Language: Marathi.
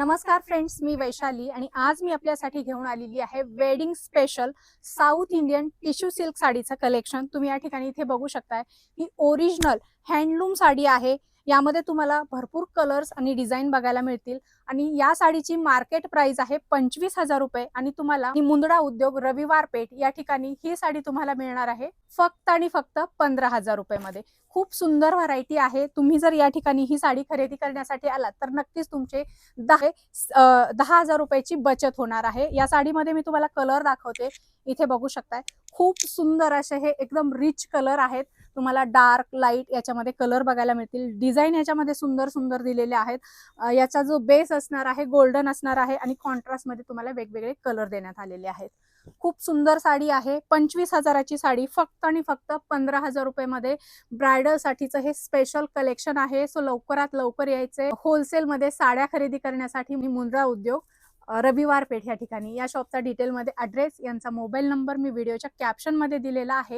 नमस्कार फ्रेंड्स, मी वैशाली आणि आज मी आपल्यासाठी घेऊन आलेली आहे wedding special south Indian tissue silk साडीचं कलेक्शन। तुम्ही या ठिकाणी इथे बघू शकताय ही ओरिजिनल हँडलूम साडी आहे। यामध्ये तुम्हाला भरपूर कलर्स आणि डिझाइन बघायला मिळतील आणि या साडीची मार्केट प्राइस आहे 25,000 रुपये आणि तुम्हाला मुंदडा उद्योग रविवार पेठ या ठिकाणी ही साडी तुम्हाला मिळणार आहे फक्त आणि फक्त 15,000 रुपये मध्ये। खूप सुंदर व्हरायटी आहे। तुम्ही जर या ठिकाणी ही साडी खरेदी करण्यासाठी आलात तर नक्कीच तुमचे 10,000 रुपयाची बचत होणार आहे। या साडीमध्ये मी तुम्हाला कलर दाखवते, इथे बघू शकताय खूप सुंदर असे हे एकदम रिच कलर आहेत। तुम्हाला डार्क लाईट याच्यामध्ये कलर बघायला मिळतील। डिझाइन याच्यामध्ये सुंदर सुंदर दिलेले आहेत। याचा जो बेस असणार आहे गोल्डन असणार आहे आणि कॉन्ट्रास्ट मध्ये तुम्हाला वेगवेगळे कलर देण्यात आलेले आहेत। खूप सुंदर साडी आहे। 25,000ची साडी फक्त आणि फक्त 15,000 रुपये मध्ये ब्रायडल साठीचं हे स्पेशल कलेक्शन आहे। सो लवकरात लवकर यायचे। होलसेल मध्ये साड्या खरेदी करण्यासाठी मी मुंद्रा उद्योग रविवार पेठ या ठिकाणी। या शॉपचा डिटेल मध्ये ॲड्रेस, यांचा मोबाईल नंबर मी व्हिडिओच्या कॅप्शन मध्ये दिलेला आहे।